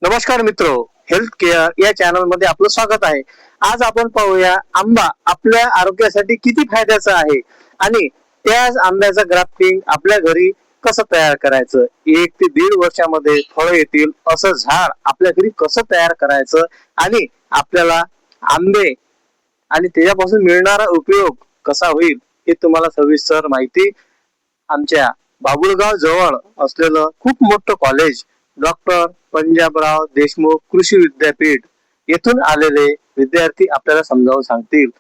नमस्कार मित्र, health care या चॅनल मध्ये आपलं स्वागत आहे. आज आपण पाहूया आंबा आपल्या आरोग्यासाठी किती फायद्याचा आहे आणि त्या आंब्याचं ग्राफ्टिंग आपल्या घरी कसं तयार करायचं. 1 ते 1.5 वर्षामध्ये फळ येतील असं झाड आपल्या घरी कसं तयार करायचं आणि आपल्याला आंबे आणि त्याच्यापासून मिळणारा उपयोग कसा होईल हे तुम्हाला सविस्तर माहिती आमच्या बाबुळगाव जवळ असलेलं खूप मोठं कॉलेज डॉक्टर पंजाबराव देशमुख कृषी विद्यापीठ येथून आलेले विद्यार्थी आपल्याला समजावून सांगतील.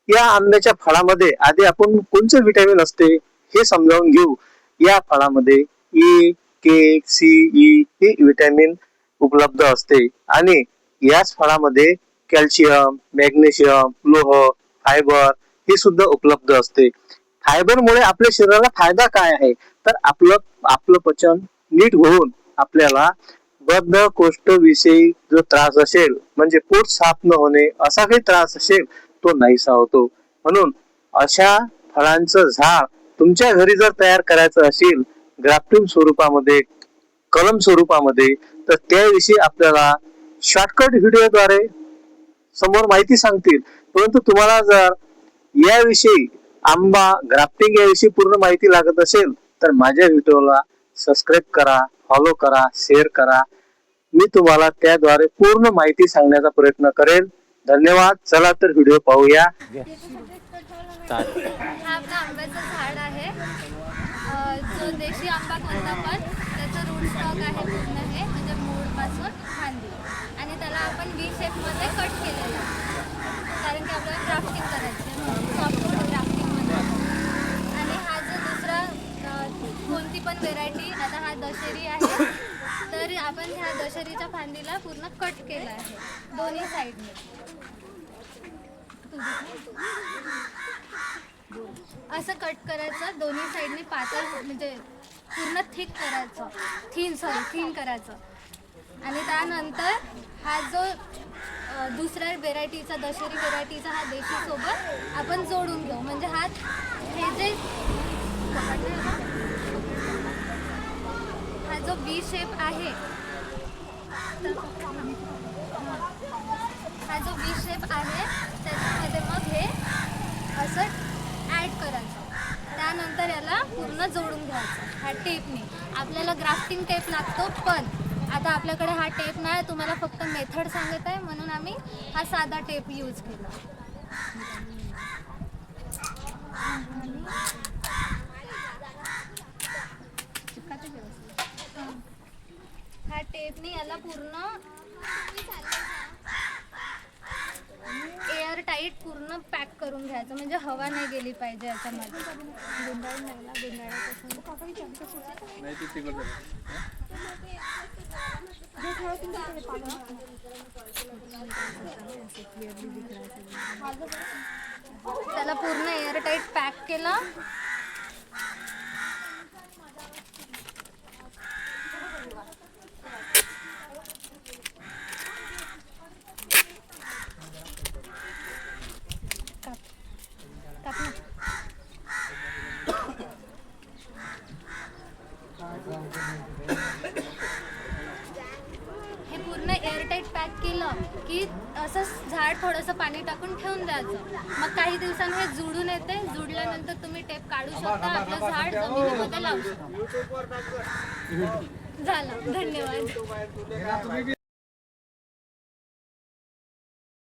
या आंब्याच्या फळामध्ये आधी आपण कोणते विटॅमिन असते हे समजावून घेऊ. या फळामध्ये E, K, C, E हे विटॅमिन उपलब्ध असते आणि याच फळामध्ये कॅल्शियम, मॅग्नेशियम, लोह, फायबर हे सुद्धा उपलब्ध असते. फायबर मुळे आपल्या शरीराला फायदा काय आहे तर आपलं पचन नीट होऊन आपल्याला बद्धकोष्ठ विषयी जो त्रास असेल म्हणजे पोट साफ न होणे असा काही त्रास असेल तो नाहीसा होतो. म्हणून अशा फळांचं झाड तुमच्या घरी जर तयार करायचं असेल ग्राफ्टिंग स्वरूपामध्ये, कलम स्वरूपामध्ये, तर त्याविषयी आपल्याला शॉर्टकट व्हिडिओद्वारे समोर माहिती सांगतील. परंतु तुम्हाला जर याविषयी आंबा ग्राफ्टिंग याविषयी पूर्ण माहिती लागत असेल तर माझ्या व्हिडिओला सबस्क्राईब करा, फॉलो करा, शेअर करा. मी तुम्हाला त्याद्वारे पूर्ण माहिती सांगण्याचा प्रयत्न करेल. धन्यवाद. चला तर व्हिडिओ पाहूया. हा आपला आंब्याचं झाड आहे. जो देशी आंबा कोणता पण त्याचं रूट स्टॉक आहे पूर्ण हे म्हणजे मूळपासून फांदी आणि त्याला आपण V शेपमध्ये कट केलेलं आहे कारण की आपल्याला ग्राफ्टिंग करायचं सॉफ्टवूड ग्राफ्टिंगमध्ये. आणि हा जो दुसरा कोणती पण व्हेरायटी, आता हा दशेरी आहे तर आपण ह्या दशेरीच्या फांदीला पूर्ण कट केलं आहे दोन्ही साईडने. असं कट करायचं दोन्ही साईडने पातळ म्हणजे पूर्ण थिन करायचं आणि त्यानंतर हा जो दुसऱ्या व्हेरायटीचा दशेरी व्हेरायटीचा हा देशी सोबत आपण जोडून घेऊ. म्हणजे हे जे हा जो V शेप आहे त्याच्यामध्ये मग हे असं ॲड करायचं. त्यानंतर याला पूर्ण जोडून घ्यायचं ह्या टेपने. आपल्याला ग्राफ्टिंग टेप लागतो पण आता आपल्याकडे हा टेप नाही, तुम्हाला फक्त मेथड सांगत आहे म्हणून आम्ही हा साधा टेप यूज केला. ह्या टेपने याला पूर्ण एअर टाईट पूर्ण पॅक करून घ्यायचं म्हणजे हवा नाही गेली पाहिजे याच्यामध्ये. त्याला पूर्ण एअर टाईट पॅक केलं. हे पूर्ण एअरटाईट पॅक केलं की असं झाड थोडंसं पाणी टाकून ठेवून द्यायचं. मग काही दिवसांनी हे जुडून येते. जुडल्यानंतर तुम्ही टेप काढू शकता, आपलं झाड जमिनीमध्ये लावू शकता. झालं. धन्यवाद.